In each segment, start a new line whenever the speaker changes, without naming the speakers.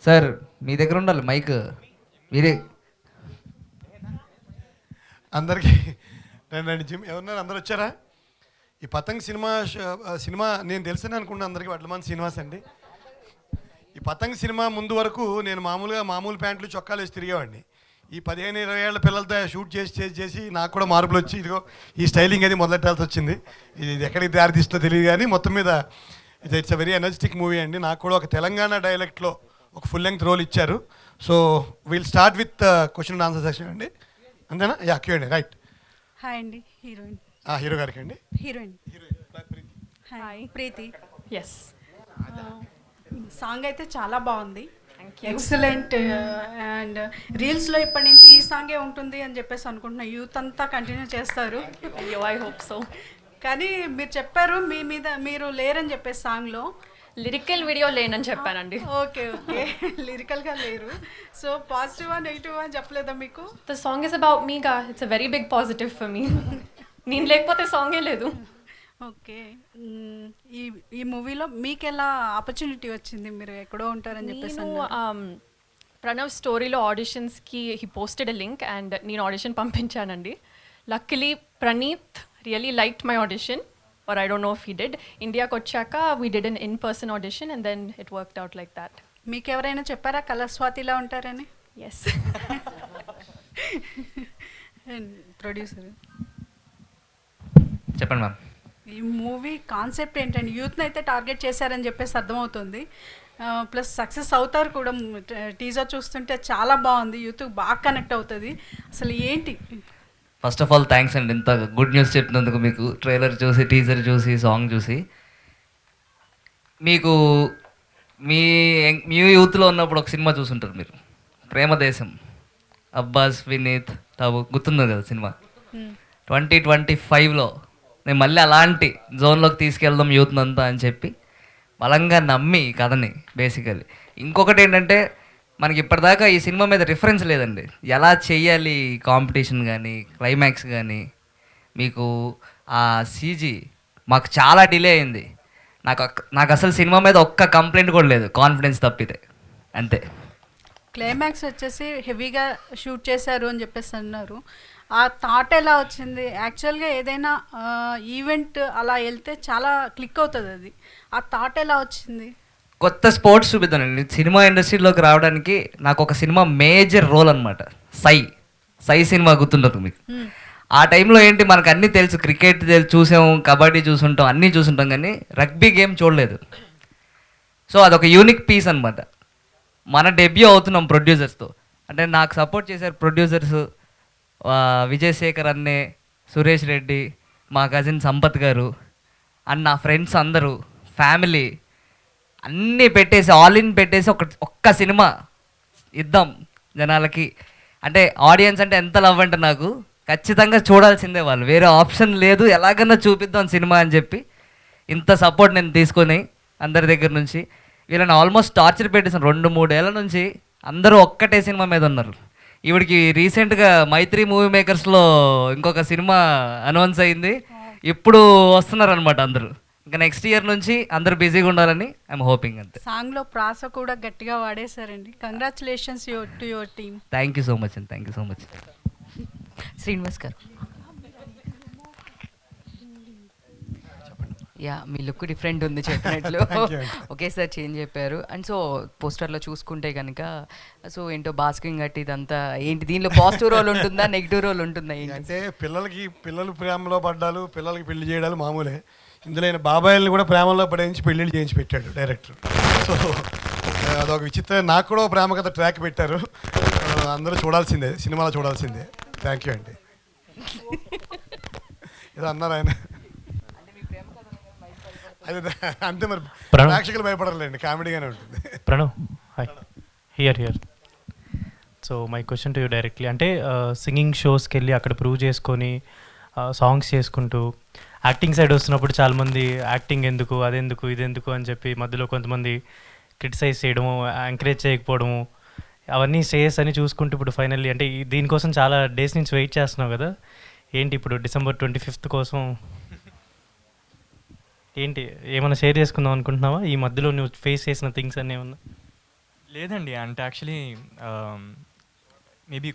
Sir మీ దగ్గర ఉండాలి mic. మీరే
అందరికీ రండి జిమ్ ఎవరున్నారు? అందరు వచ్చారా? ఈ పతంగ్ సినిమా నేను తెలుసని అనుకున్నాను అందరికీ. వడ్లమాన్ శ్రీనివాస్ అండి. ఈ పతంగ్ సినిమా ముందు వరకు నేను మామూలు ప్యాంట్లు చొక్కాలు వేసి తిరిగేవాడిని. ఈ 15-20 ఏళ్ళ పిల్లలతో షూట్ చేసి నాకు కూడా మార్పులు వచ్చి ఇదిగో ఈ స్టైలింగ్ అది మొదలెట్టాల్సి వచ్చింది. ఇది ఎక్కడికి దారితీస్తుందో తెలియదు కానీ మొత్తం మీద it's a very energetic movie అండి. నాకు కూడా ఒక తెలంగాణ డైలెక్ట్లో ఒక ఫుల్ లెంగ్త్ రోల్ ఇచ్చారు. So will start with question and answer section అండి. అంతేనా? యా, క్యూండి. రైట్.
హాయ్ అండి. హీరోయిన్.
హీరో గారికి అండి.
హీరోయిన్ హాయ్ ప్రీతి.
ఎస్,
సాంగ్ అయితే చాలా బాగుంది, ఎక్సలెంట్. అండ్ రీల్స్లో ఇప్పటి నుంచి ఈ సాంగే ఉంటుంది అని చెప్పేసి అనుకుంటున్నా. యూత్ అంతా కంటిన్యూ చేస్తారు.
I hope so.
కానీ మీరు చెప్పారు మీ మీద మీరు లేరని చెప్పేసి సాంగ్లో.
లిరికల్ వీడియో లేనని చెప్పానండి.
ఓకే ఓకే, లిరికల్గా లేరు. సో పాజిటివా నెగిటివా అని చెప్పలేదా మీకు?
The song is about me గా. It's a very big positive for me. నేను లేకపోతే సాంగే లేదు.
ఓకే. ఈ ఈ మూవీలో మీకు ఎలా ఆపర్చునిటీ వచ్చింది? మీరు ఎక్కడో ఉంటారని చెప్పేసి అన్నారు.
ప్రణవ్ స్టోరీలో ఆడిషన్స్కి he posted a link and నేను ఆడిషన్ పంపించానండి. Luckily Praneeth really liked my audition, or I don't know if he did. ఇండియాకి వచ్చాక we did an in-person audition and then it worked out like that.
మీకు ఎవరైనా చెప్పారా కలస్వాతిలా ఉంటారని?
Yes.
ప్రొడ్యూసర్
చెప్పండి ma'am.
ఈ మూవీ కాన్సెప్ట్ ఏంటండి? యూత్ని అయితే టార్గెట్ చేశారని చెప్పేసి అర్థమవుతుంది. ప్లస్ సక్సెస్ అవుతారు కూడా. టీజర్ చూస్తుంటే చాలా బాగుంది, యూత్కి బాగా కనెక్ట్ అవుతుంది. అసలు ఏంటి?
ఫస్ట్ ఆఫ్ ఆల్ థ్యాంక్స్ అండి ఇంత గుడ్ న్యూస్ చెప్పినందుకు. మీకు ట్రైలర్ చూసి, టీజర్ చూసి, సాంగ్ చూసి, మీకు మీ యూత్లో ఉన్నప్పుడు ఒక సినిమా చూసుంటారు మీరు, ప్రేమదేశం. అబ్బాస్, వినీత్, టాబు, గుర్తున్నది కదా సినిమా. 2025లో నేను మళ్ళీ అలాంటి జోన్లోకి తీసుకెళ్దాం యూత్ని అంతా అని చెప్పి బలంగా నమ్మి ఈ కథని. బేసికలీ ఇంకొకటి ఏంటంటే, మనకి ఇప్పటిదాకా ఈ సినిమా మీద రిఫరెన్స్ లేదండి. ఎలా చెయ్యాలి కాంపిటీషన్ కానీ, క్లైమాక్స్ కానీ. మీకు ఆ సీజీ మాకు చాలా డిలే అయింది. నాకు అసలు సినిమా మీద ఒక్క కంప్లైంట్ కూడా లేదు, కాన్ఫిడెన్స్ తప్పితే. అంతే.
క్లైమాక్స్ వచ్చేసి హెవీగా షూట్ చేశారు అని చెప్పేసి అన్నారు. ఆ థాట్ ఎలా వచ్చింది? యాక్చువల్గా ఏదైనా ఈవెంట్ అలా వెళ్తే చాలా క్లిక్ అవుతుంది అది. ఆ థాట్ ఎలా వచ్చింది?
కొత్త స్పోర్ట్స్ చూపిద్దానండి. సినిమా ఇండస్ట్రీలోకి రావడానికి నాకు ఒక సినిమా మేజర్ రోల్ అనమాట. సై సినిమా గుర్తుంటుంది మీకు. ఆ టైంలో ఏంటి, మనకు అన్నీ తెలుసు, క్రికెట్ చూసాము, కబడ్డీ చూసుంటాం, అన్నీ చూసుంటాం, కానీ రగ్బీ గేమ్ చూడలేదు. సో అదొక యూనిక్ పీస్ అనమాట. మన డెబ్యూ అవుతున్నాం ప్రొడ్యూసర్స్తో. అంటే నాకు సపోర్ట్ చేశారు ప్రొడ్యూసర్స్, విజయశేఖర్ అన్నే, సురేష్ రెడ్డి, మా కజిన్ సంపత్ గారు అండ్ నా ఫ్రెండ్స్ అందరూ, ఫ్యామిలీ అన్నీ పెట్టేసి, ఆల్ ఇన్ పెట్టేసి ఒక్క సినిమా ఇద్దాం జనాలకి. అంటే ఆడియన్స్ అంటే ఎంత లవ్ అంటే నాకు ఖచ్చితంగా చూడాల్సిందే వాళ్ళు, వేరే ఆప్షన్ లేదు, ఎలాగన్నా చూపిద్దాం సినిమా అని చెప్పి ఇంత సపోర్ట్ నేను తీసుకొని అందరి దగ్గర నుంచి. వీళ్ళని ఆల్మోస్ట్ టార్చర్ పెట్టేసాను 2-3 ఏళ్ళ నుంచి. అందరూ ఒక్కటే సినిమా మీద ఉన్నారు. ఈవిడికి రీసెంట్గా మైత్రి మూవీ మేకర్స్లో ఇంకొక సినిమా అనౌన్స్ అయింది. ఇప్పుడు వస్తున్నారనమాట అందరూ. ఇంకా నెక్స్ట్ ఇయర్ నుంచి అందరూ బిజీగా ఉండాలని ఐఎమ్ హోపింగ్. అంతే.
సాంగ్లో ప్రాస కూడా గట్టిగా వాడేశారండి. Congratulations to your team.
Thank you so much అండి. Thank you so much.
Srinivas గారు, యా మీ లుక్ డిఫరెంట్ ఉంది చెప్పినట్లు. ఒకేసారి చేంజ్ చెప్పారు. అండ్ సో పోస్టర్లో చూసుకుంటే కనుక సో ఏంటో బాస్కింగ్ గట్టి ఇదంతా ఏంటి, దీనిలో పాజిటివ్ రోల్ ఉంటుందా, నెగిటివ్ రోల్ ఉంటుందా?
అంటే పిల్లలు ప్రేమలో పడ్డాలు, పిల్లలకి పెళ్లి చేయడాలు మామూలే. ఇందులో ఆయన బాబాయిల్ని కూడా ప్రేమలో పడేయించి పెళ్ళిళ్ళు చేయించి పెట్టాడు డైరెక్టర్. సో అదొక విచిత్రం. నాకు కూడా ప్రేమ కథ ట్రాక్ పెట్టారు. అందరూ చూడాల్సిందే, సినిమాలో చూడాల్సిందే. థ్యాంక్ యూ అండి. ఏదో అన్నారు ఆయన. అదే అంతే మరి, ప్రేక్షకులు భయపడలేండి, కామెడీగానే ఉంటుంది.
Pranav, hi. Here. So my question to you directly. అంటే సింగింగ్ షోస్కి వెళ్ళి అక్కడ ప్రూవ్ చేసుకొని సాంగ్స్ చేసుకుంటూ యాక్టింగ్ సైడ్ వస్తున్నప్పుడు చాలామంది యాక్టింగ్ ఎందుకు, అదెందుకు, ఇదెందుకు అని చెప్పి మధ్యలో కొంతమంది క్రిటిసైజ్ చేయడము, ఎంకరేజ్ చేయకపోవడము, అవన్నీ శ్రేయస్ అని చూసుకుంటూ ఇప్పుడు ఫైనల్లీ అంటే దీనికోసం చాలా డేస్ నుంచి వెయిట్ చేస్తున్నావు కదా. ఏంటి ఇప్పుడు December 25th కోసం ఏంటి ఏమైనా షేర్ చేసుకుందాం అనుకుంటున్నావా? ఈ మధ్యలో నువ్వు ఫేస్ చేసిన థింగ్స్ అన్నీ ఏమన్నా?
లేదండి, అంటే యాక్చువల్లీ మేబీ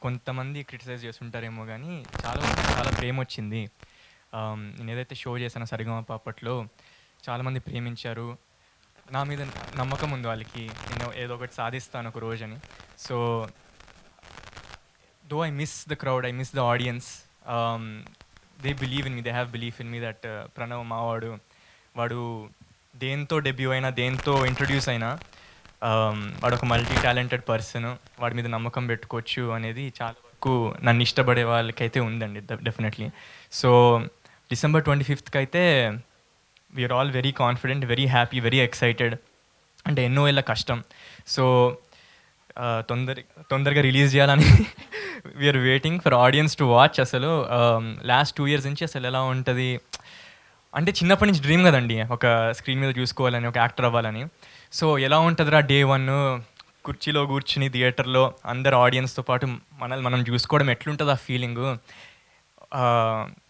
కొంతమంది క్రిటిసైజ్ చేస్తుంటారేమో కానీ చాలా ప్రేమ వచ్చింది. నేను ఏదైతే షో చేశానో సరిగమప అప్పట్లో చాలామంది ప్రేమించారు. నా మీద నమ్మకం ఉంది వాళ్ళకి, నేను ఏదో ఒకటి సాధిస్తాను ఒక రోజని. So though I miss the crowd, I miss the audiences, they believe in me, they have belief in me that Pranav మావాడు, వాడు దేంతో డెబ్యూ అయినా, దేంతో ఇంట్రడ్యూస్ అయినా వాడు ఒక మల్టీ టాలెంటెడ్ పర్సన్, వాడి మీద నమ్మకం పెట్టుకోవచ్చు అనేది చాలా వరకు నన్ను ఇష్టపడే వాళ్ళకైతే ఉందండి డెఫినెట్లీ. సో December 25th అయితే we're all very confident, very happy, very excited. అంటే ఎన్నో ఏళ్ళ కష్టం. సో తొందరగా రిలీజ్ చేయాలని we're waiting for audience to watch. అసలు లాస్ట్ 2 years నుంచి అసలు ఎలా ఉంటుంది అంటే, చిన్నప్పటి నుంచి డ్రీమ్ కదండి ఒక స్క్రీన్ మీద చూసుకోవాలని, ఒక యాక్టర్ అవ్వాలని. సో ఎలా ఉంటుందిరా Day 1 కుర్చీలో కూర్చుని థియేటర్లో అందరు ఆడియన్స్తో పాటు మనం చూసుకోవడం ఎట్లుంటుంది ఆ ఫీలింగు,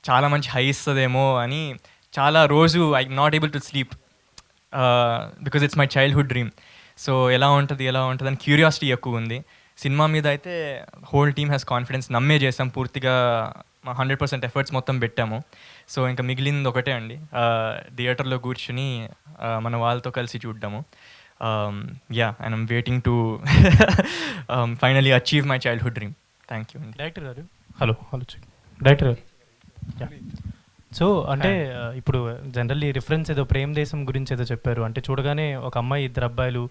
చాలా మంచి హై ఇస్తుందేమో అని చాలా రోజు I not able to sleep because it's my childhood dream. So ఎలా ఉంటుంది అని క్యూరియాసిటీ ఎక్కువ ఉంది. సినిమా మీద అయితే హోల్ టీమ్ హ్యాస్ కాన్ఫిడెన్స్, నమ్మే చేసాం పూర్తిగా, 100% ఎఫర్ట్స్ మొత్తం పెట్టాము. సో ఇంకా మిగిలింది ఒకటే అండి, థియేటర్లో కూర్చుని మన వాళ్ళతో కలిసి చూడ్డాము. Yeah, and I'm waiting to finally achieve my childhood dream. Thank you అండి.
డైరెక్టర్ గారు, హలో డైరెక్టర్ గారు. సో అంటే ఇప్పుడు జనరల్లీ రిఫరెన్స్ ఏదో ప్రేమ దేశం గురించి ఏదో చెప్పారు, అంటే చూడగానే ఒక అమ్మాయి 2 అబ్బాయిలు,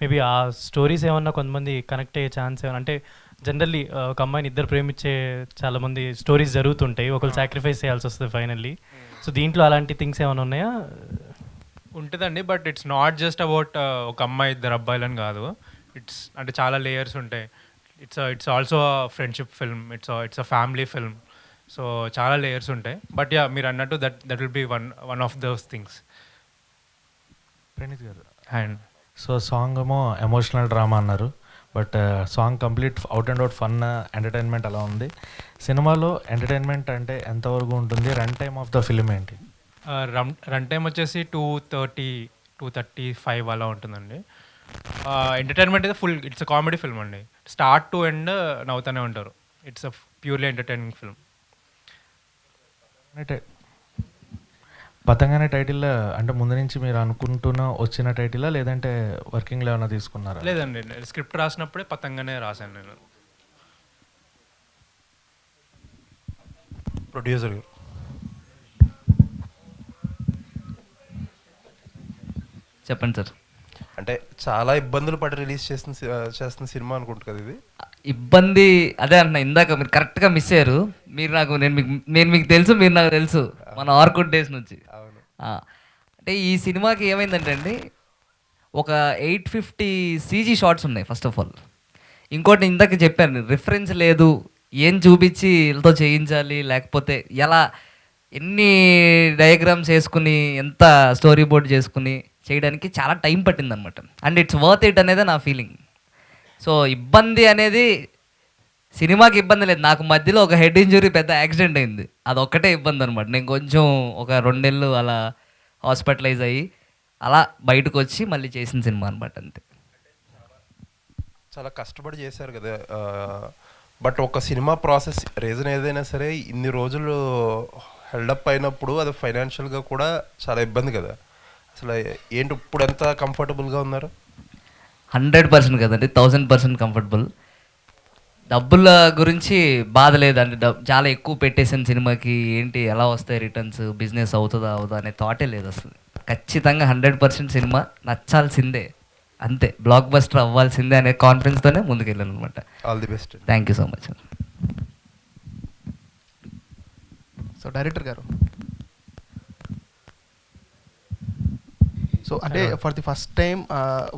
మేబీ ఆ స్టోరీస్ ఏమన్నా కొంతమంది కనెక్ట్ అయ్యే ఛాన్స్ ఏమన్నా, అంటే జనరల్లీ ఒక అమ్మాయిని 2 ప్రేమించే చాలామంది స్టోరీస్ జరుగుతుంటాయి, ఒకళ్ళు సాక్రిఫైస్ చేయాల్సి వస్తుంది ఫైనల్లీ. సో దీంట్లో అలాంటి థింగ్స్ ఏమైనా ఉన్నాయా?
ఉంటుందండి, but it's not just about ఒక అమ్మాయి 2 అబ్బాయిలని కాదు. ఇట్స్ అంటే చాలా లేయర్స్ ఉంటాయి. It's also friendship film, it's a family film. So చాలా లేయర్స్ ఉంటాయి. బట్ యా, మీరు అన్నట్టు that will be one of those things.
Praneeth గారు,
అండ్
సో సాంగ్ ఏమో ఎమోషనల్ డ్రామా అన్నారు, but song complete out and out fun entertainment అలా ఉంది. సినిమాలో ఎంటర్టైన్మెంట్ అంటే ఎంతవరకు ఉంటుంది? Run time of the film ఏంటి?
రన్ టైం వచ్చేసి 2:35 అలా ఉంటుందండి. ఎంటర్టైన్మెంట్ అయితే full, it's a comedy film అండి. స్టార్ట్ టు ఎండ్ నవ్వుతూనే ఉంటారు. It's a purely entertaining film.
Patang అనే టైటిల్ అంటే ముందు నుంచి మీరు అనుకుంటున్న వచ్చిన టైటిలా, లేదంటే వర్కింగ్లో ఏమైనా తీసుకున్నారా?
లేదండి, స్క్రిప్ట్ రాసినప్పుడే పతంగానే రాశాను నేను.
ప్రొడ్యూసర్
చెప్పండి సార్.
అంటే చాలా ఇబ్బందులు పడి రిలీజ్ చేస్తున్న సినిమా అనుకుంటు కదా ఇది.
ఇబ్బంది అదే అన్న, ఇందాక మీరు కరెక్ట్గా మిస్ అయ్యారు. నేను మీకు తెలుసు, మీరు నాకు తెలుసు మన ఆర్కుడ్ డేస్ నుంచి. అంటే ఈ సినిమాకి ఏమైందంటే అండి, ఒక 850 CG షార్ట్స్ ఉన్నాయి ఫస్ట్ ఆఫ్ ఆల్. ఇంకోటి ఇందాక చెప్పాను, రిఫరెన్స్ లేదు, ఏం చూపించి వీళ్ళతో చేయించాలి, లేకపోతే ఎలా ఎన్ని డయాగ్రామ్స్ వేసుకుని ఎంత స్టోరీ బోర్డ్ చేసుకుని చేయడానికి చాలా టైం పట్టిందనమాట. అండ్ ఇట్స్ వర్త్ ఇట్ అనేది నా ఫీలింగ్. సో ఇబ్బంది అనేది సినిమాకి ఇబ్బంది లేదు, నాకు మధ్యలో ఒక హెడ్ ఇంజురీ పెద్ద యాక్సిడెంట్ అయింది, అదొక్కటే ఇబ్బంది అనమాట. నేను కొంచెం ఒక 2 నెలలు అలా హాస్పిటలైజ్ అయ్యి అలా బయటకు వచ్చి మళ్ళీ చేసిన సినిమా అనమాట, అంతే.
చాలా కష్టపడి చేశారు కదా, బట్ ఒక సినిమా ప్రాసెస్ రీజన్ ఏదైనా సరే ఇన్ని రోజులు హెల్డప్ అయినప్పుడు అది ఫైనాన్షియల్గా కూడా చాలా ఇబ్బంది కదా. అసలు ఏంటి ఇప్పుడు ఎంత కంఫర్టబుల్గా ఉన్నారు?
100% కదండి, 1000% కంఫర్టబుల్. డబ్బుల గురించి బాధ లేదండి, చాలా ఎక్కువ పెట్టేసిన సినిమాకి ఏంటి ఎలా వస్తాయి రిటర్న్స్, బిజినెస్ అవుతుందా అనే థాటే లేదు అసలు. ఖచ్చితంగా 100% సినిమా నచ్చాల్సిందే, అంతే, బ్లాక్ బస్టర్ అవ్వాల్సిందే అనే కాన్ఫిడెన్స్తోనే ముందుకెళ్ళాను అనమాట.
All the best.
Thank you so much.
So director గారు, సో అంటే for the first time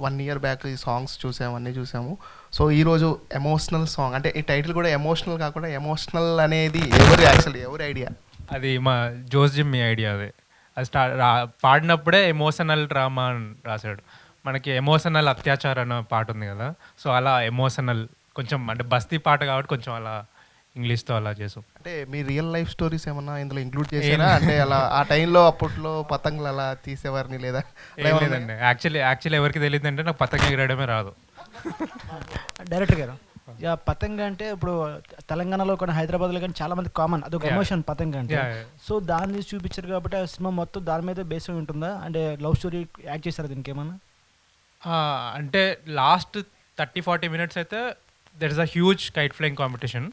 1 year back ఈ సాంగ్స్ చూసాము, అన్నీ చూసాము. సో ఈరోజు ఎమోషనల్ సాంగ్, అంటే ఈ టైటిల్ కూడా ఎమోషనల్ కాకుండా ఎమోషనల్ అనేది ఎవరి ఐడియా?
అది మా జోస్ జిమ్మీ ఐడియా. అది పాడినప్పుడే ఎమోషనల్ డ్రామా అని రాశాడు. మనకి ఎమోషనల్ అత్యాచారం అన్న పాట ఉంది కదా, సో అలా ఎమోషనల్ కొంచెం అంటే బస్తీ పాట కాబట్టి కొంచెం అలా ఇంగ్లీష్తో అలా చేసాం.
అంటే మీ రియల్ లైఫ్ స్టోరీస్ ఏమన్నా ఇందులో ఇంక్లూడ్ చేసారా? అంటే అలా ఆ టైంలో అప్పట్లో పతంగులు అలా తీసేవారిని లేదా?
లేదండి, యాక్చువల్లీ ఎవరికి తెలియదు అంటే నాకు పతంగ ఎగరడమే రాదు.
డైరెక్టర్ గారు యా పతంగ అంటే ఇప్పుడు తెలంగాణలో కానీ హైదరాబాద్లో కానీ చాలా మంది కామన్ అదొక ఎమోషన్ పతంగ అంటే. సో దాన్ని చూపించారు కాబట్టి ఆ సినిమా మొత్తం దాని మీద బేస్ అయి ఉంటుందా అంటే లవ్ స్టోరీ యాడ్ చేశారు దీనికి ఏమన్నా?
అంటే లాస్ట్ 30-40 మినిట్స్ అయితే there is a huge kite flying competition.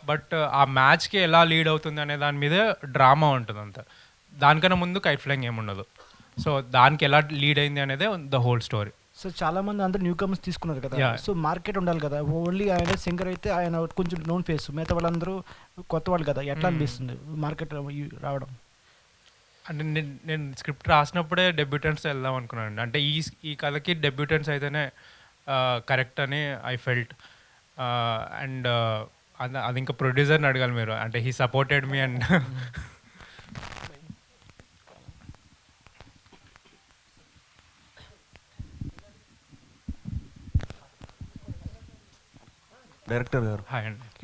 But ఆ మ్యాచ్కి ఎలా లీడ్ అవుతుంది అనే దాని మీద డ్రామా ఉంటుంది అంతా. దానికన్నా ముందు కైట్ ఫ్లయింగ్ ఏముండదు. సో దానికి ఎలా లీడ్ అయింది అనేదే ద హోల్ స్టోరీ.
సో చాలా మంది అందరూ న్యూ కమర్స్ తీసుకున్నారు కదా. సో మార్కెట్ ఉండాలి కదా. ఓన్లీ ఆయన సింగర్ అయితే ఆయన కొంచెం నోన్ ఫేస్, మిగతా వాళ్ళందరూ కొత్త వాళ్ళు కదా. ఎట్లా అనిపిస్తుంది మార్కెట్ రావడం?
అంటే నేను స్క్రిప్ట్ రాసినప్పుడే డెబ్యూటెంట్స్ వెళ్దాం అనుకున్నాను. అంటే ఈ కథకి డెబ్యూటెంట్స్ అయితేనే కరెక్ట్ అని ఐ ఫెల్ట్. అండ్ అది ఇంకా ప్రొడ్యూసర్ని అడగాలి మీరు. అంటే he supported me and
director గారు,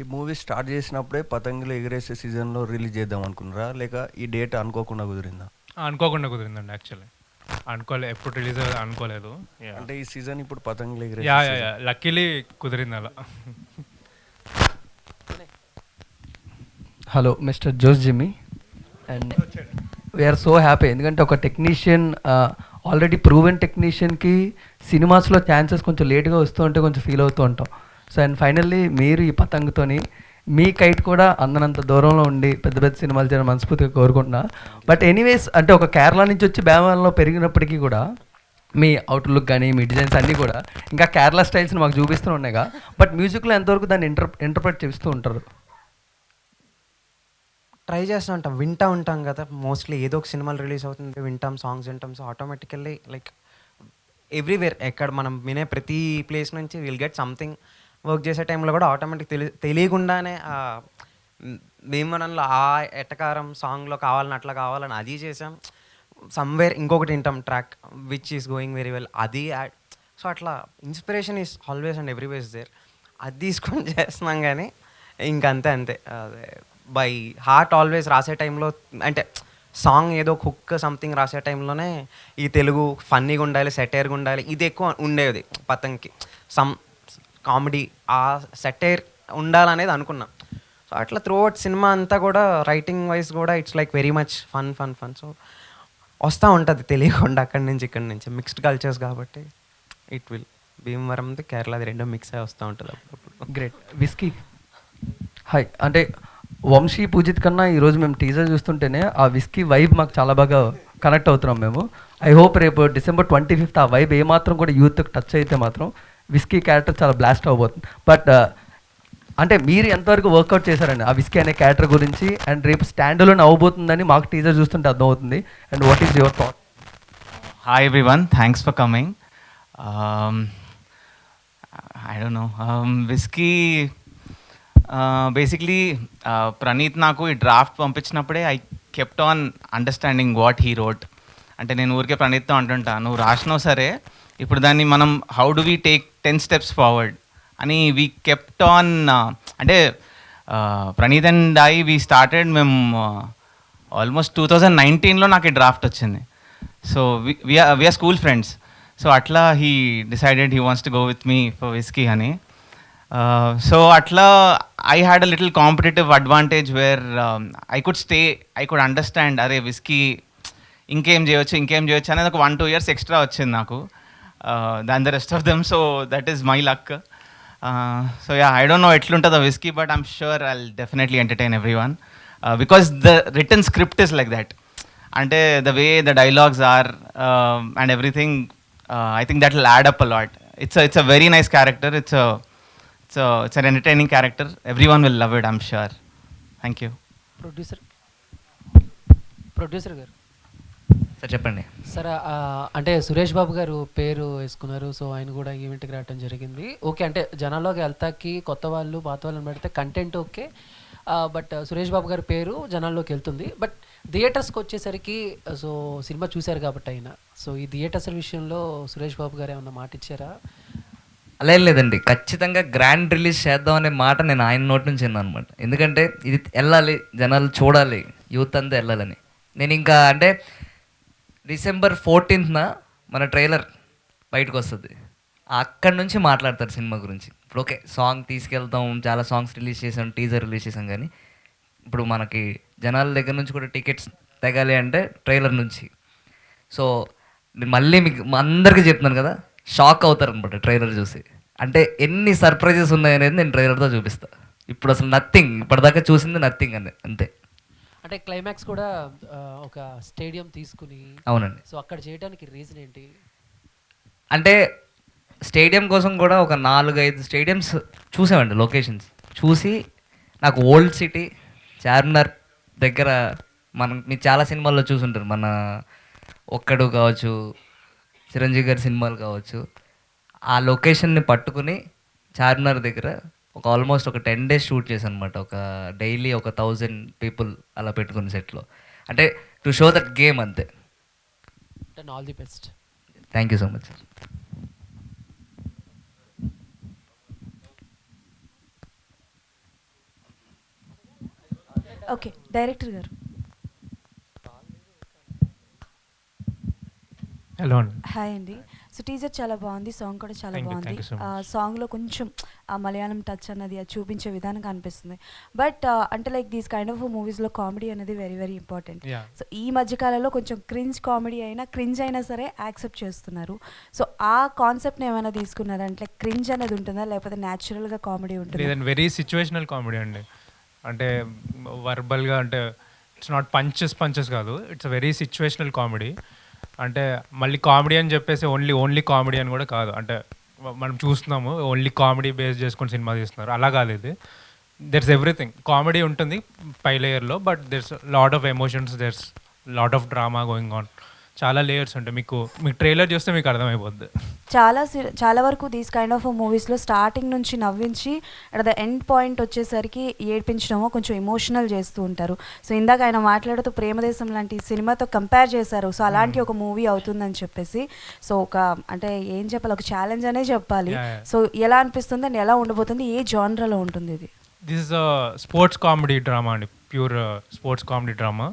ఈ మూవీ స్టార్ట్ చేసినప్పుడే పతంగులు ఎగిరేసే సీజన్లో రిలీజ్ చేద్దాం అనుకున్నారా, లేక ఈ డేట్ అనుకోకుండా కుదిరిందా?
అనుకోకుండా కుదిరిందండి. యాక్చువల్లీ ఎప్పుడు రిలీజ్ అనుకోలేదు.
అంటే ఈ సీజన్ ఇప్పుడు పతంగులు ఎగిరే
లక్కీలీ కుదిరింది అలా.
Hello mister Jose Jimmy, and we're so happy ఎందుకంటే ఒక టెక్నీషియన్ ఆల్రెడీ ప్రూవెన్ టెక్నీషియన్కి సినిమాస్లో ఛాన్సెస్ కొంచెం లేట్గా వస్తూ ఉంటే కొంచెం ఫీల్ అవుతూ ఉంటాం. సో అండ్ ఫైనల్లీ మీరు ఈ పతంగుతోని మీ కైట్ కూడా అందనంత దూరంలో ఉండి పెద్ద పెద్ద సినిమాలు చేయడం మనస్ఫూర్తిగా కోరుకుంటున్నా. బట్ ఎనీవేస్ అంటే ఒక కేరళ నుంచి వచ్చి బేమవరంలో పెరిగినప్పటికీ కూడా మీ అవుట్లుక్ కానీ మీ డిజైన్స్ అన్నీ కూడా ఇంకా కేరళ స్టైల్స్ని మాకు చూపిస్తూ ఉన్నాయిగా. బట్ మ్యూజిక్లో ఎంతవరకు దాన్ని ఇంటర్ప్రెట్ చేస్తూ ఉంటారు?
ట్రై చేస్తూ ఉంటాం, వింటూ ఉంటాం కదా. మోస్ట్లీ ఏదో ఒక సినిమాలు రిలీజ్ అవుతుంది, వింటాం, సాంగ్స్ వింటాం. సో ఆటోమేటికల్లీ లైక్ ఎవ్రీవేర్ ఎక్కడ మనం వినే ప్రతి ప్లేస్ నుంచి విల్ గెట్ సంథింగ్. వర్క్ చేసే టైంలో కూడా ఆటోమేటిక్ తెలియకుండానే భీమవరంలో ఆ ఎట్టకారం సాంగ్లో కావాలని అట్లా కావాలని అది చేసాం. సమ్వేర్ ఇంకొకటి వింటాం track which is going very well, అది యాడ్. సో అట్లా inspiration is always and every ways there. అది తీసుకొని చేస్తున్నాం కానీ ఇంకంతే అంతే. అదే బై హార్ట్ ఆల్వేస్ రాసే టైంలో అంటే సాంగ్ ఏదో హుక్ సంథింగ్ రాసే టైంలోనే ఈ తెలుగు ఫన్నీగా ఉండాలి, సెటైర్గా ఉండాలి, ఇది ఎక్కువ ఉండేది పతంగ్కి. కామెడీ ఆ సెటైర్ ఉండాలనేది అనుకున్నాం. సో అట్లా త్రూఅవుట్ సినిమా అంతా కూడా రైటింగ్ వైజ్ కూడా it's like very much fun fun fun. So వస్తూ ఉంటుంది తెలియకుండా అక్కడి నుంచి ఇక్కడి నుంచి మిక్స్డ్ కల్చర్స్ కాబట్టి ఇట్ విల్ భీమవరంది కేరళది రెండో మిక్స్ అయి వస్తూ ఉంటుంది అప్పుడప్పుడు.
గ్రేట్. Whisky hi. అంటే వంశీ పూజిత్ కన్నా ఈరోజు మేము టీజర్ చూస్తుంటేనే ఆ విస్కీ వైబ్ మాకు చాలా బాగా కనెక్ట్ అవుతున్నాం మేము. ఐ హోప్ రేపు December 25th ఆ వైబ్ ఏమాత్రం కూడా యూత్కి టచ్ అయితే మాత్రం విస్కీ క్యారెక్టర్ చాలా బ్లాస్ట్ అవబోతుంది. బట్ అంటే మీరు ఎంతవరకు వర్కౌట్ చేశారండి ఆ విస్కీ అనే క్యారెక్టర్ గురించి, అండ్ రేపు స్టాండ్లోనే అవ్వబోతుందని మాకు టీజర్ చూస్తుంటే అర్థమవుతుంది. And what is your thought?
Hi everyone, thanks for coming. I don't know Whisky basically Praneeth నాకు ఈ డ్రాఫ్ట్ పంపించినప్పుడే I kept on understanding what he wrote. అంటే నేను ఊరికే ప్రణీత్తో అంటుంటా, నువ్వు రాసినావు సరే ఇప్పుడు దాన్ని మనం how do we take 10 steps forward అని వీ కెప్ట్ ఆన్. అంటే ప్రణీత్ అండ్ వీ స్టార్టెడ్ మేము ఆల్మోస్ట్ 2019లో నాకు ఈ డ్రాఫ్ట్ వచ్చింది. So we are school friends. So అట్లా he decided he wants to go with me for Whisky అని. సో అట్లా I had a little competitive advantage where I could understand అరే Whisky ఇంకేం చేయొచ్చు అనేది ఒక 1-2 years ఎక్స్ట్రా వచ్చింది నాకు than the rest of them. So that is my luck. So yeah, I don't know ఎట్లుంటుందో Whisky, but I'm sure I'll definitely entertain everyone because the written script is like that. అంటే the way the dialogues are and everything, I think that will add up a lot. It's a very nice character. It's an entertaining character. Everyone will love it, I'm sure. Thank you.
Producer గారు
sir చెప్పండి
sir. అంటే సురేష్ బాబు గారు పేరు వేసుకున్నారు, so ఆయన కూడా ఈవెంట్కి రావడం జరిగింది. ఓకే, అంటే జనాల్లోకి వెళ్తాకి కొత్త వాళ్ళు పాత వాళ్ళని పెడితే content okay, but Suresh Babu గారి పేరు జనాల్లోకి వెళ్తుంది. బట్ థియేటర్స్కి వచ్చేసరికి సో సినిమా చూశారు కాబట్టి అయినా, సో ఈ థియేటర్స్ విషయంలో సురేష్ బాబు గారు ఏమన్నా మాట ఇచ్చారా?
అలా ఏం లేదండి, ఖచ్చితంగా గ్రాండ్ రిలీజ్ చేద్దాం అనే మాట నేను ఆయన నోటి నుంచి విన్నాను అనమాట. ఎందుకంటే ఇది వెళ్ళాలి, జనాలు చూడాలి, యూత్ అంతా వెళ్ళాలని. నేను ఇంకా అంటే December 14th మన ట్రైలర్ బయటకు వస్తుంది. అక్కడి నుంచి మాట్లాడతారు సినిమా గురించి. ఇప్పుడు ఓకే సాంగ్ తీసుకెళ్తాం, చాలా సాంగ్స్ రిలీజ్ చేసాం, టీజర్ రిలీజ్ చేసాం, కానీ ఇప్పుడు మనకి జనాల దగ్గర నుంచి కూడా టికెట్స్ తెగాలి అంటే ట్రైలర్ నుంచి. సో నేను మళ్ళీ మీకు అందరికీ చెప్తున్నాను కదా, షాక్ అవుతారు అనమాట ట్రైలర్ చూసి. అంటే ఎన్ని సర్ప్రైజెస్ ఉన్నాయనేది నేను ట్రైలర్తో చూపిస్తాను. ఇప్పుడు అసలు నథింగ్, ఇప్పటిదాకా చూసింది నథింగ్ అంతే.
అంటే క్లైమాక్స్ కూడా ఒక స్టేడియం తీసుకుని,
అవునండి.
సో అక్కడ చేయడానికి రీజన్ ఏంటి?
అంటే స్టేడియం కోసం కూడా ఒక 4-5 స్టేడియంస్ చూసామండి, లొకేషన్స్ చూసి నాకు ఓల్డ్ సిటీ చార్మినార్ దగ్గర మీరు చాలా సినిమాల్లో చూసుంటారు, మన ఒక్కడు కావచ్చు, చిరంజీవి గారి సినిమాలు కావచ్చు, ఆ లొకేషన్ని పట్టుకుని చార్మినార్ దగ్గర ఆల్మోస్ట్ ఒక 10 days షూట్ చేశాను అనమాట. ఒక డైలీ ఒక 1000 people అలా పెట్టుకుని సెట్లో. అంటే టు షో దట్ గేమ్ అంతే.
All the best.
Thank you so much sir.
Okay, director గారు.
హలో అండి.
హాయ్ అండి. సో టీజర్ చాలా బాగుంది, సాంగ్ కూడా చాలా బాగుంది. సాంగ్లో కొంచెం ఆ మలయాళం టచ్ అన్నది అది చూపించే విధానం కనిపిస్తుంది. బట్ అంటే లైక్ దీస్ కైండ్ ఆఫ్ మూవీస్లో కామెడీ అనేది వెరీ వెరీ ఇంపార్టెంట్. సో ఈ మధ్యకాలంలో కొంచెం క్రింజ్ కామెడీ అయినా, క్రింజ్ అయినా సరే యాక్సెప్ట్ చేస్తున్నారు. సో ఆ కాన్సెప్ట్ని ఏమైనా తీసుకున్నారా? అంటే క్రింజ్ అనేది ఉంటుందా, లేకపోతే న్యాచురల్గా కామెడీ ఉంటుందా?
లేదండి, వెరీ సిచ్యువేషనల్ కామెడీ అండి. అంటే వర్బల్గా, అంటే ఇట్స్ నాట్ పంచెస్ కాదు, it's a very situational comedy. అంటే మళ్ళీ కామెడీ అని చెప్పేసి ఓన్లీ కామెడీ అని కూడా కాదు. అంటే మనం చూస్తున్నాము ఓన్లీ కామెడీ బేస్ చేసుకొని సినిమా తీస్తున్నారు, అలా కాదు ఇది. There's everything. కామెడీ ఉంటుంది పై లేయర్లో, but there's lot of emotions, there's lot of drama going on. చాలా లేయర్స్ ఉంటాయి. మీకు ట్రైలర్ చూస్తే మీకు అర్థమైపోద్ది.
చాలా వరకు దీస్ కైండ్ ఆఫ్ మూవీస్లో స్టార్టింగ్ నుంచి నవ్వించి అట్ ద ఎండ్ పాయింట్ వచ్చేసరికి ఏడ్పించడమో కొంచెం ఎమోషనల్ చేస్తూ ఉంటారు. సో ఇందాక ఆయన మాట్లాడుతూ ప్రేమదేశం లాంటి సినిమాతో కంపేర్ చేశారు. సో అలాంటి ఒక మూవీ అవుతుందని చెప్పేసి, సో ఒక అంటే ఏం చెప్పాలి, ఒక ఛాలెంజ్ అనే చెప్పాలి. సో ఎలా అనిపిస్తుంది అండ్ ఎలా ఉండబోతుంది, ఏ జానరాలో ఉంటుంది ఇది?
This is sports comedy drama అండి, ప్యూర్ స్పోర్ట్స్ కామెడీ డ్రామా.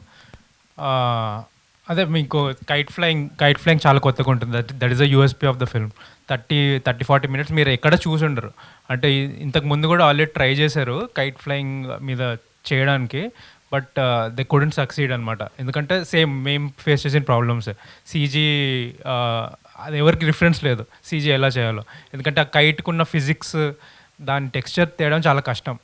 అదే మీకు కైట్ ఫ్లయింగ్ చాలా కొత్తగా ఉంటుంది. That is the USP of the film. 30-40 minutes మీరు ఎక్కడ చూసుండరు. అంటే ఇంతకు ముందు కూడా ఆల్రెడీ ట్రై చేశారు కైట్ ఫ్లయింగ్ మీద చేయడానికి, బట్ దే కుడెంట్ సక్సీడ్ అనమాట. ఎందుకంటే సేమ్ మేము ఫేస్ చేసిన ప్రాబ్లమ్స్. సీజీ అది ఎవరికి రిఫరెన్స్ లేదు సీజీ ఎలా చేయాలో. ఎందుకంటే ఆ కైట్కున్న ఫిజిక్స్, దాని టెక్స్చర్ తేయడం చాలా కష్టం.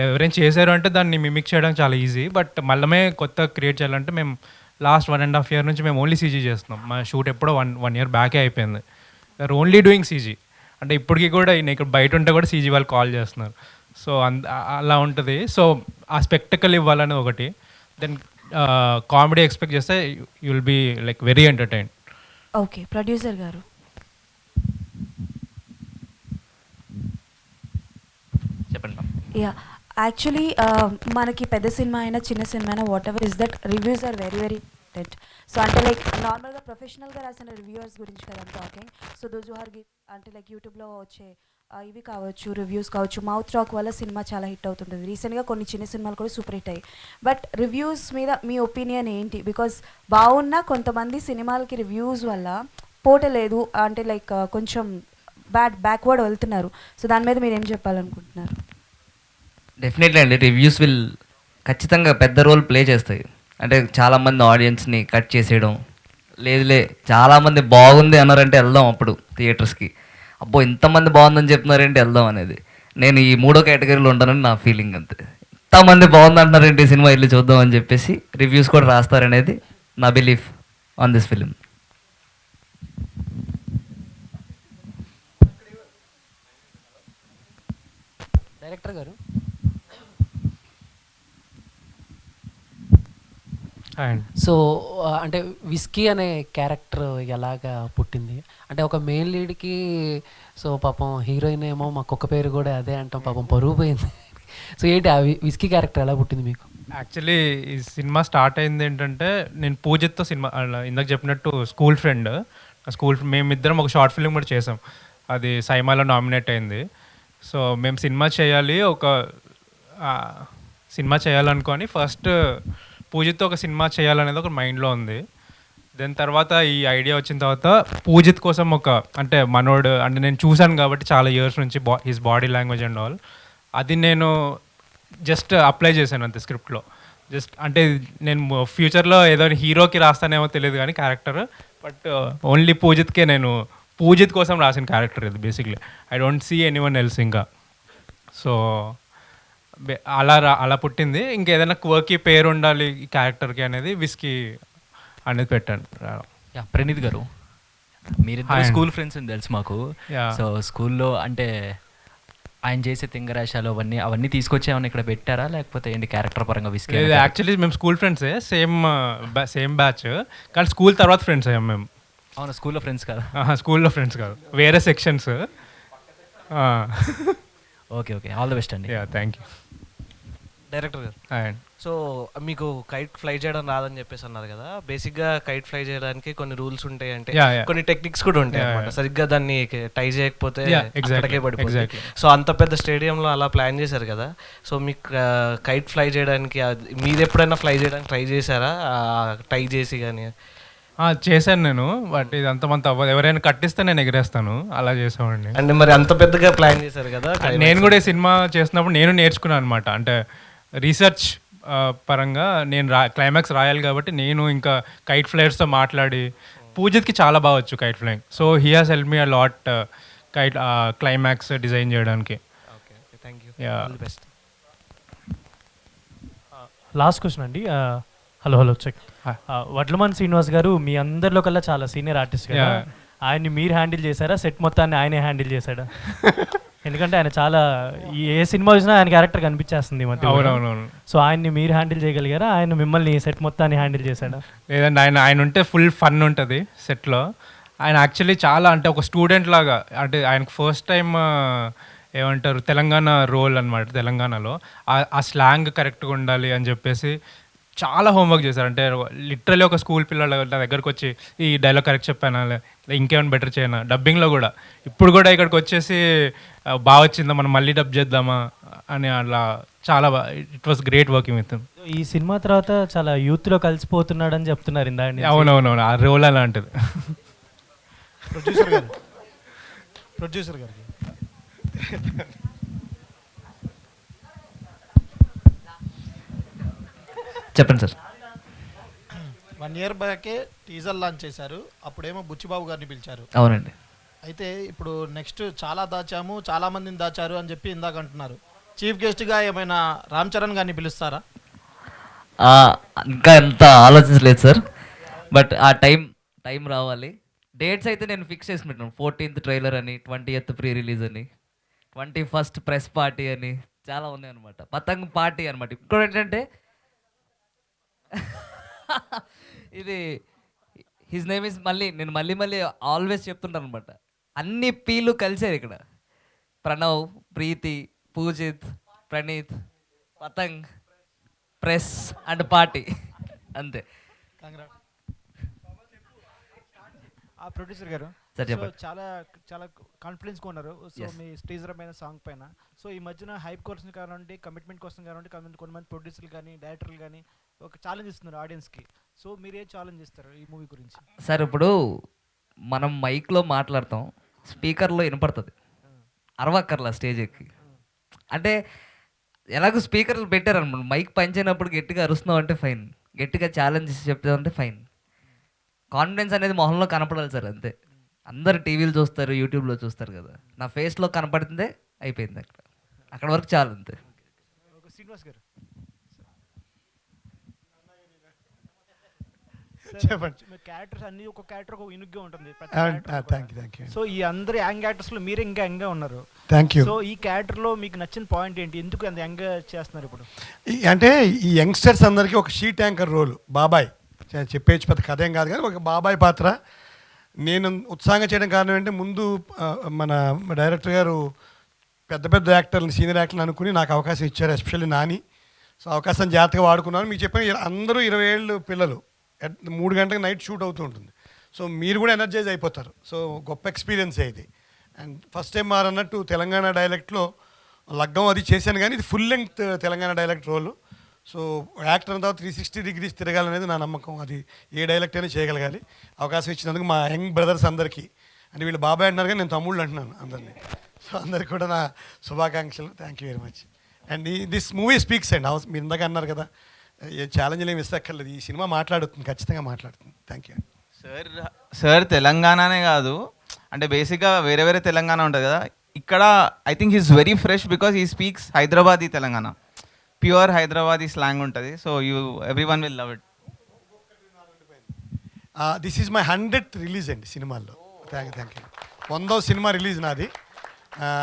ఎవరైనా చేశారు అంటే దాన్ని మిమిక్ చేయడం చాలా ఈజీ, బట్ మళ్ళీ కొత్త క్రియేట్ చేయాలంటే మేము లాస్ట్ 1.5 year నుంచి మేము ఓన్లీ సీజీ చేస్తున్నాం. మా షూట్ ఎప్పుడో 1 year బ్యాకే అయిపోయింది. We're only doing CG. అంటే ఇప్పటికీ కూడా నేను ఇక్కడ బయట ఉంటే కూడా సీజీ వాళ్ళు కాల్ చేస్తున్నారు. సో అలా ఉంటుంది. సో ఆ స్పెక్టకల్ ఇవ్వాలని ఒకటి, దెన్ కామెడీ ఎక్స్పెక్ట్ చేస్తే you will be like very entertain.
Okay, producer గారు.
చెప్పండి.
యా, యాక్చువల్లీ మనకి పెద్ద సినిమా అయినా చిన్న సినిమా అయినా whatever is that, reviews are very very important. So అంటే లైక్ నార్మల్గా ప్రొఫెషనల్గా రాసిన రివ్యూవర్స్ గురించి కదా టాకింగ్. సో దోస్ ఆర్ అంటే లైక్ యూట్యూబ్లో వచ్చే ఇవి కావచ్చు, రివ్యూస్ కావచ్చు, మౌత్ టాక్ వల్ల సినిమా చాలా హిట్ అవుతుంటుంది. రీసెంట్గా కొన్ని చిన్న సినిమాలు కూడా సూపర్ హిట్ అయ్యాయి. బట్ రివ్యూస్ మీద మీ ఒపీనియన్ ఏంటి? బికాస్ బాగున్నా కొంతమంది సినిమాలకి రివ్యూస్ వల్ల పోటలేదు, అంటే లైక్ కొంచెం బ్యాక్వర్డ్ వెళ్తున్నారు. సో దాని మీద మీరు ఏం చెప్పాలనుకుంటున్నారు?
డెఫినెట్లీ అండి, రివ్యూస్ విల్ ఖచ్చితంగా పెద్ద రోల్ ప్లే చేస్తాయి. అంటే చాలామంది ఆడియన్స్ని కట్ చేసేయడం, లేదులే చాలామంది బాగుంది అన్నారంటే వెళ్దాం అప్పుడు థియేటర్స్కి, అబ్బో ఇంతమంది బాగుందని చెప్తున్నారేంటి వెళ్దాం అనేది. నేను ఈ 3వ కేటగిరీలో ఉంటానని నా ఫీలింగ్ అంతే. ఇంతమంది బాగుంది అంటున్నారేంటి సినిమా వెళ్ళి చూద్దాం అని చెప్పేసి రివ్యూస్ కూడా రాస్తారనేది నా belief on this film.
Director గారు, సో అంటే విస్కీ అనే క్యారెక్టర్ ఎలాగా పుట్టింది? అంటే ఒక మెయిన్ లీడ్కి, సో పాపం హీరోయిన్ ఏమో మాకు ఒక పేరు కూడా అదే అంటాం, పాపం పరుగు పోయింది. సో ఏంటి ఆ విస్కీ క్యారెక్టర్ ఎలా పుట్టింది మీకు?
యాక్చువల్లీ ఈ సినిమా స్టార్ట్ అయింది ఏంటంటే, నేను పూజిత్తో సినిమా ఇందాక చెప్పినట్టు స్కూల్ ఫ్రెండ్, మేమిద్దరం ఒక షార్ట్ ఫిల్మ్ కూడా చేసాం, అది సైమాలో నామినేట్ అయింది. సో మేము సినిమా చేయాలనుకొని ఫస్ట్ పూజిత్తో ఒక సినిమా చేయాలనేది ఒక మైండ్లో ఉంది. దెన్ తర్వాత ఈ ఐడియా వచ్చిన తర్వాత పూజిత్ కోసం ఒక అంటే మనోడు అంటే నేను చూశాను కాబట్టి చాలా ఇయర్స్ నుంచి his body language and all అది నేను జస్ట్ అప్లై చేశాను అంతే స్క్రిప్ట్లో. జస్ట్ అంటే నేను ఫ్యూచర్లో ఏదో హీరోకి రాస్తానేమో తెలియదు కానీ క్యారెక్టర్, బట్ ఓన్లీ పూజిత్కే నేను పూజిత్ కోసం రాసిన క్యారెక్టర్ ఇది basically. I don't see anyone else ఇంకా. సో అలా పుట్టింది. ఇంకేదైనా క్వర్కి పేరు ఉండాలి ఈ క్యారెక్టర్కి అనేది విస్కీ అనేది పెట్టాను.
ప్రణీత్ గారు, మీరిద్దరు స్కూల్ ఫ్రెండ్స్ అని తెలుసు మాకు. సో స్కూల్లో అంటే ఆయన చేసే తింగరాశాలు అవన్నీ తీసుకొచ్చి ఏమైనా ఇక్కడ పెట్టారా, లేకపోతే ఏంటి క్యారెక్టర్ పరంగా విస్కీ?
యాక్చువల్లీ మేము స్కూల్ ఫ్రెండ్సే, సేమ్ బ్యాచ్, కానీ స్కూల్ తర్వాత ఫ్రెండ్స్ అయ్యాం మేము.
అవును, స్కూల్లో ఫ్రెండ్స్ కాదు.
స్కూల్లో ఫ్రెండ్స్ కాదు, వేరే sections.
Okay okay, all the best అండి.
Thank you.
డైరెక్టర్ గారు, సో మీకు కైట్ ఫ్లై చేయడం రాదని చెప్పేసి అన్నారు కదా. బేసిక్గా కైట్ ఫ్లై చేయడానికి కొన్ని రూల్స్ ఉంటాయి, అంటే కొన్ని టెక్నిక్స్ కూడా ఉంటాయి అన్నమాట. సరిగ్గా దాన్ని టై చేయకపోతే అక్కడికే పడిపోతుంది. సో అంత పెద్ద స్టేడియంలో అలా ప్లాన్ చేశారు కదా. సో మీకు కైట్ ఫ్లై చేయడానికి మీరు ఎప్పుడైనా ఫ్లై చేయడానికి ట్రై చేశారా, టై చేసి కానీ?
చేశాను నేను, బట్ ఇది అంతమంత అవ్వదు. ఎవరైనా కట్టిస్తే నేను ఎగరేస్తాను, అలా చేసామండి.
అంటే మరి అంత పెద్దగా ప్లాన్ చేశారు కదా.
నేను కూడా ఈ సినిమా చేసినప్పుడు నేను నేర్చుకున్నాను అనమాట. అంటే రీసెర్చ్ పరంగా నేను క్లైమాక్స్ రాయాలి కాబట్టి నేను ఇంకా కైట్ ఫ్లైయర్స్తో మాట్లాడి, పూజిత్కి చాలా బాగా వచ్చు kite flying. So he has help me a lot kite climax design చేయడానికి.
లాస్ట్ క్వశ్చన్ అండి. Hello check. వడ్లమాన్ శ్రీనివాస్ గారు మీ అందరిలో కల్లా చాలా సీనియర్ ఆర్టిస్ట్ కదా, ఆయన్ని మీరు హ్యాండిల్ చేశారా, సెట్ మొత్తాన్ని ఆయనే హ్యాండిల్ చేశాడా? ఎందుకంటే ఆయన చాలా ఏ సినిమా చూసినా ఆయన క్యారెక్టర్ కనిపించేస్తుంది ఈ మధ్య.
అవునవునవును.
సో ఆయన్ని మీరు హ్యాండిల్ చేయగలిగారా, ఆయన మిమ్మల్ని సెట్ మొత్తాన్ని హ్యాండిల్ చేశాడా?
లేదండి, ఆయన ఉంటే ఫుల్ ఫన్ ఉంటుంది సెట్లో. ఆయన యాక్చువల్లీ చాలా అంటే ఒక స్టూడెంట్ లాగా, అంటే ఆయనకు ఫస్ట్ టైం ఏమంటారు తెలంగాణ రోల్ అనమాట. తెలంగాణలో ఆ స్లాంగ్ కరెక్ట్గా ఉండాలి అని చెప్పేసి చాలా హోంవర్క్ చేశారు. అంటే లిటరలీ ఒక స్కూల్ పిల్లల నా దగ్గరకు వచ్చి ఈ డైలాగ్ కరెక్ట్ చెప్పానా, ఇంకేమైనా బెటర్ చేయనా, డబ్బింగ్లో కూడా ఇప్పుడు కూడా ఇక్కడికి వచ్చేసి బాగా వచ్చిందా, మనం మళ్ళీ డబ్ చేద్దామా అని అలా చాలా it was great working with.
ఈ సినిమా తర్వాత చాలా యూత్లో కలిసిపోతున్నాడు అని చెప్తున్నారు ఇందాక.
అవునవునవును, ఆ రోల్ అలాంటిది.
ప్రొడ్యూసర్ గారికి
చెప్పండి సార్.
1 year బ్యాకే టీజర్ లాంచ్ చేశారు, అప్పుడేమో బుచ్చిబాబు గారిని పిలిచారు.
అవునండి.
అయితే ఇప్పుడు నెక్స్ట్ చాలా దాచాము, చాలా మందిని దాచారు అని చెప్పి ఇందాక అంటున్నారు. చీఫ్ గెస్ట్గా ఏమైనా రామ్ చరణ్ గారిని పిలుస్తారా?
ఇంకా ఎంత ఆలోచించలేదు సార్, బట్ ఆ టైం రావాలి. డేట్స్ అయితే నేను ఫిక్స్ చేసి పెట్టాను. 14th ట్రైలర్ అని, 20th ప్రీ రిలీజ్ అని, 21st ప్రెస్ పార్టీ అని చాలా ఉన్నాయి అనమాట. పతంగ్ పార్టీ అనమాట. ఇప్పుడు ఏంటంటే ఇది హిజ్ నేమ్ ఇస్ నేను మళ్ళీ ఆల్వేస్ చెప్తుంటాను అనమాట. అన్ని పీలు కలిసారు ఇక్కడ. Pranav, Preethi, Poojith, Praneeth, Patang, press and party, అంతే.
ప్రొడ్యూసర్ గారు చాలా చాలా కాన్ఫిడెన్స్గా ఉన్నారు. సో మీ టీజర్ పైన, సాంగ్ పైన, సో ఈ మధ్యన హైప్ కోసం కానివ్వండి, కమిట్మెంట్ కోసం కానివ్వండి, కొంతమంది ప్రొడ్యూసర్లు కానీ డైరెక్టర్లు కానీ ఒక ఛాలెంజ్ ఇస్తున్నారు ఆడియన్స్కి. సో మీరు ఏ ఛాలెంజ్ ఇస్తారు ఈ మూవీ గురించి?
సార్ ఇప్పుడు మనం మైక్లో మాట్లాడతాం, స్పీకర్లో వినపడుతుంది, అరవక్కర్లా స్టేజ్ ఎక్కి. అంటే ఎలాగో స్పీకర్లు పెట్టారనమాట, మైక్ పనిచేయనప్పుడు గట్టిగా అరుస్తున్నాం అంటే ఫైన్, గట్టిగా ఛాలెంజ్ చెప్తామంటే ఫైన్. కాన్ఫిడెన్స్ అనేది మొహంలో కనపడాలి సార్, అంతే. అందరు టీవీలు చూస్తారు, యూట్యూబ్లో చూస్తారు కదా, నా ఫేస్లో కనపడుతుందే అయిపోయింది, అక్కడ వరకు చాలు, అంతే.
శ్రీనివాస్ గారు
చెప్పండి.
మీ క్యారెక్టర్స్ అన్ని ఒక క్యారెక్టర్ ఒక యూనిక్గా ఉంటుంది.
Thank you.
సో ఈ అందరు యంగ్ యాక్టర్స్లో మీరు ఇంకా యంగ్గా ఉన్నారు.
Thank you.
సో ఈ క్యారెక్టర్లో మీకు నచ్చిన పాయింట్ ఏంటి, ఎందుకు అంత యంగ్గా చేస్తున్నారు ఇప్పుడు?
అంటే ఈ యంగ్స్టర్స్ అందరికీ ఒక షీట్ యాంకర్ రోల్, బాబాయ్ చెప్పేసి పెద్ద కథ ఏం కాదు కానీ ఒక బాబాయ్ పాత్ర నేను ఉత్సాహంగా చేయడం కారణం ఏంటంటే, ముందు మన డైరెక్టర్ గారు పెద్ద యాక్టర్ని, సీనియర్ యాక్టర్ని అనుకుని నాకు అవకాశం ఇచ్చారు, ఎస్పెషల్లీ నాని. సో అవకాశం జాగ్రత్తగా వాడుకున్నాను. మీకు చెప్పిన అందరూ 20 ఏళ్ళు పిల్లలు, 3 గంటలకు నైట్ షూట్ అవుతూ ఉంటుంది. సో మీరు కూడా ఎనర్జైజ్ అయిపోతారు. సో గొప్ప ఎక్స్పీరియన్స్ ఇది. అండ్ ఫస్ట్ టైం అన్నట్టు తెలంగాణ డైలెక్ట్లో లగ్గం అది చేశాను, కానీ ఇది ఫుల్ లెంగ్త్ తెలంగాణ డైలెక్ట్ రోలు. సో యాక్టర్ అంతా 360 డిగ్రీస్ తిరగాలనేది నా నమ్మకం. అది ఏ డైలెక్ట్ అయినా చేయగలగాలి. అవకాశం ఇచ్చినందుకు మా యంగ్ బ్రదర్స్ అందరికీ, అంటే వీళ్ళు బాబాయ్ అంటున్నారు కానీ నేను తమ్ముళ్ళు అంటున్నాను అందరినీ. సో అందరికి కూడా నా శుభాకాంక్షలు. Thank you very much. And this movie speaks and house మీరు ఇందాక అన్నారు కదా, ఏ ఛాలెంజ్లు ఏమి ఇస్తక్కర్లేదు, ఈ సినిమా మాట్లాడుతుంది, ఖచ్చితంగా మాట్లాడుతుంది. Thank you.
సార్ తెలంగాణనే కాదు, అంటే బేసిక్గా వేరే వేరే తెలంగాణ ఉంటుంది కదా, ఇక్కడ I think he's very fresh because he speaks Hyderabadi Telangana, pure Hyderabadi slang ఉంటుంది. So everyone will love it.
This is my 100th release అండి సినిమాల్లో. Thank you. 100వ సినిమా రిలీజ్ నాది.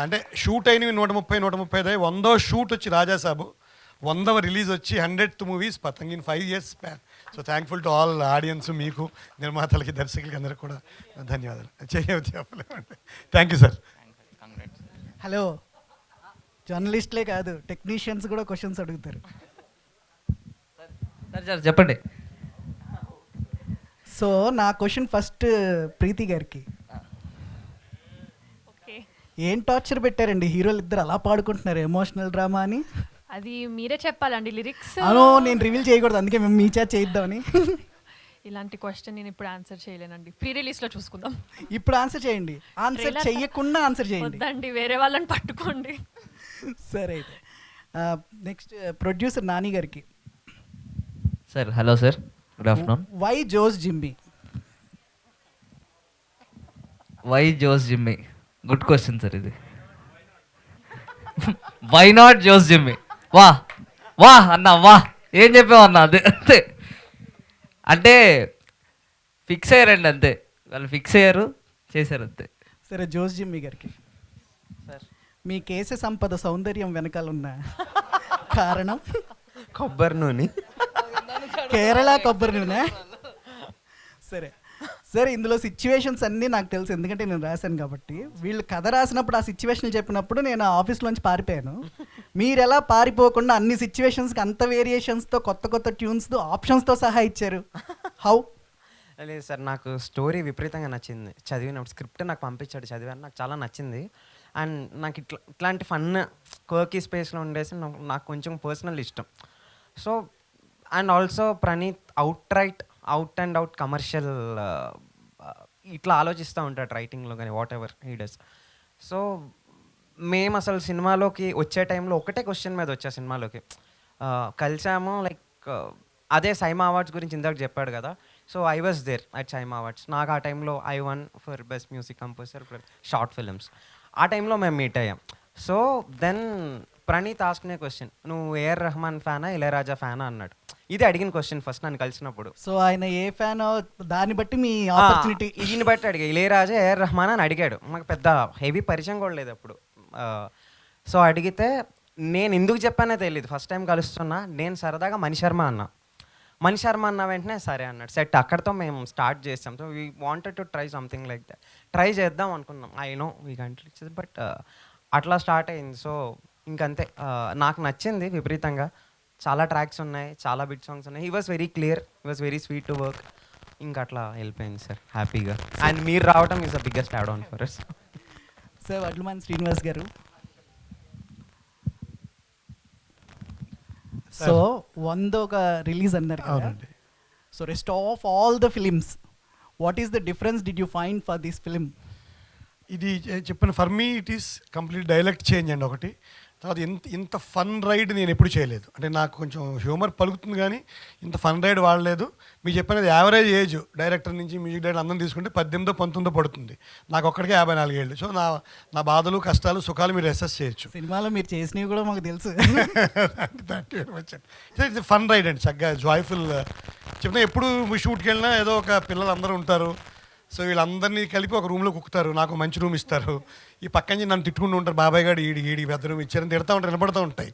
అంటే షూట్ అయినవి 130 100వ షూట్ వచ్చి రాజాసాబు, 100వ రిలీజ్ వచ్చి 100th movies Patang in 5 years span. So thankful to all audience, మీకు, నిర్మాతలకి, దర్శకులకి అందరికి కూడా ధన్యవాదాలు. చెప్పలేమండి. Thank you sir.
హలో, జర్నలిస్ట్లే కాదు టెక్నీషియన్స్ కూడా క్వశ్చన్స్ అడుగుతారు.
సార్ చెప్పండి.
సో నా క్వశ్చన్ ఫస్ట్ ప్రీతి గారికి. ఏం టార్చర్ పెట్టారండి హీరోలు ఇద్దరు అలా పాడుకుంటున్నారు ఎమోషనల్ డ్రామా అని?
అది మీరే చెప్పాలండి లిరిక్స్.
అవును, నేను రివీల్ చేయకూడదు, అందుకే మేము మీ చేత చేయిద్దామని.
ఇలాంటి క్వశ్చన్ నేను ఇప్పుడు ఆన్సర్ చేయలేనండి, ప్రీ రిలీజ్లో చూసుకుందాం.
ఇప్పుడు ఆన్సర్ చేయండి, ఆన్సర్ చెయ్యకుండా ఆన్సర్ చేయండి.
వద్దండి, వేరే వాళ్ళని పట్టుకోండి.
సరే అయితే నెక్స్ట్ ప్రొడ్యూసర్ నాని గారికి.
Sir hello sir, good afternoon.
Why Jose Jimmy?
Why Jose Jimmy? Good question sir ఇది. Why not Jose Jimmy? వా వా అన్న, వా ఏం చెప్పామన్నా, అదే అంతే. అంటే ఫిక్స్ అయ్యారండి అంతే, వాళ్ళు ఫిక్స్ అయ్యారు, చేశారు అంతే.
సరే జోస్ జిమ్మీ గారికి. మీ కేశ సంపద సౌందర్యం వెనకాల ఉన్న కారణం?
కొబ్బరి నూనె.
కేరళ కొబ్బరి నూనె. సరే సరే, ఇందులో సిచ్యువేషన్స్ అన్నీ నాకు తెలుసు, ఎందుకంటే నేను రాశాను కాబట్టి. వీళ్ళు కథ రాసినప్పుడు ఆ సిచ్యువేషన్ చెప్పినప్పుడు నేను ఆఫీస్లోంచి పారిపోయాను. మీరు ఎలా పారిపోకుండా అన్ని సిచ్యువేషన్స్కి అంత వేరియేషన్స్తో, కొత్త కొత్త ట్యూన్స్తో, ఆప్షన్స్తో సహా ఇచ్చారు? హౌ?
లేదు సార్, నాకు స్టోరీ విపరీతంగా నచ్చింది. చదివినప్పుడు స్క్రిప్ట్ నాకు పంపించాడు, చదివాను, నాకు చాలా నచ్చింది. అండ్ నాకు ఇట్లాంటి ఫన్ కోకీ స్పేస్లో ఉండేసి నాకు కొంచెం పర్సనల్ ఇష్టం. So and also Praneeth out and out commercial ఇట్లా ఆలోచిస్తూ ఉంటాడు రైటింగ్లో కానీ, what ever he does. So మేము అసలు సినిమాలోకి వచ్చే టైంలో ఒకటే క్వశ్చన్ మీద వచ్చా సినిమాలోకి. కలిసాము, లైక్ అదే సైమా అవార్డ్స్ గురించి ఇందాక చెప్పాడు కదా. So I was there at SIIMA awards. నాకు ఆ టైంలో I won for best music composer for short films. ఆ టైంలో మేము మీట్ అయ్యాం. సో దెన్ ప్రణీత్ ఆస్క్నే క్వశ్చన్, నువ్వు ఏఆర్ రెహమాన్ ఫ్యానా ఇళయరాజా ఫ్యానా అన్నాడు. ఇది అడిగిన క్వశ్చన్ ఫస్ట్ నన్ను కలిసినప్పుడు.
సో ఆయన ఏ ఫ్యాన్, దాన్ని బట్టి మీ ఆపర్చునిటీ.
దీన్ని బట్టి అడిగా, ఇళయరాజా ఏఆర్ రెహమాన్ అని అడిగాడు. మాకు పెద్ద హెవీ పరిచయం కూడా లేదు అప్పుడు. సో అడిగితే నేను ఎందుకు చెప్పానో తెలియదు. ఫస్ట్ టైం కలుస్తున్నా, నేను సరదాగా మణిశర్మ అన్న వెంటనే సరే అన్నాడు. సెట్ అక్కడితో మేము స్టార్ట్ చేస్తాం. So we wanted to try something like that. Try చేద్దాం అనుకున్నాం. I know we country, but అట్లా స్టార్ట్ అయింది. సో ఇంకంతే, నాకు నచ్చింది విపరీతంగా. చాలా ట్రాక్స్ ఉన్నాయి, చాలా బిట్ సాంగ్స్ ఉన్నాయి. He was very clear, he was very sweet to work. ఇంకా అట్లా వెళ్ళిపోయింది సార్ హ్యాపీగా. అండ్ మీరు రావటం is the biggest add on for us.
Sir Vadlaman Srinivas గారు, సో 100 ఒక రిలీజ్ అన్నారు కదా. So rest of all the films, what is the difference did you find for this film?
ఇది చెప్పిన for me it is complete dialect change అండి ఒకటి. తర్వాత ఇంత ఫన్ రైడ్ నేను ఎప్పుడు చేయలేదు. అంటే నాకు కొంచెం హ్యూమర్ పలుకుతుంది కానీ ఇంత ఫన్ రైడ్ వాడలేదు. మీకు చెప్పినది యావరేజ్ ఏజ్ డైరెక్టర్ నుంచి మ్యూజిక్ డైరెక్టర్ అందరం తీసుకుంటే 18-19 పడుతుంది. నాకు ఒక్కడికే 54 ఏళ్ళు. సో నా బాధలు, కష్టాలు, సుఖాలు మీరు అసెస్ చేయొచ్చు.
సినిమాలో మీరు చేసినవి కూడా మాకు తెలుసు.
ఇట్స్ ఫన్ రైడ్ అండి, చక్కగా జాయ్ఫుల్. చెప్తున్నా, ఎప్పుడు షూట్కి వెళ్ళినా ఏదో ఒక పిల్లలు అందరూ ఉంటారు. సో వీళ్ళందరినీ కలిపి ఒక రూమ్లో కుక్కుతారు, నాకు మంచి రూమ్ ఇస్తారు. ఈ పక్క నుంచి నన్ను తిట్టుకుంటూ ఉంటారు, బాబాయ్ గారు ఈడి పెద్ద రూమ్ ఇచ్చారని తిడతా ఉంటారు, వినపడుతూ ఉంటాయి.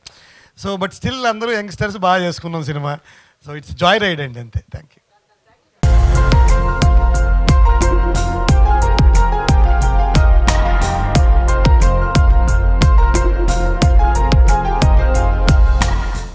సో బట్ స్టిల్ అందరూ యంగ్స్టర్స్ బాగా చేసుకున్నాం సినిమా. సో ఇట్స్ జాయ్ రైడ్ అండి, అంతే. Thank you.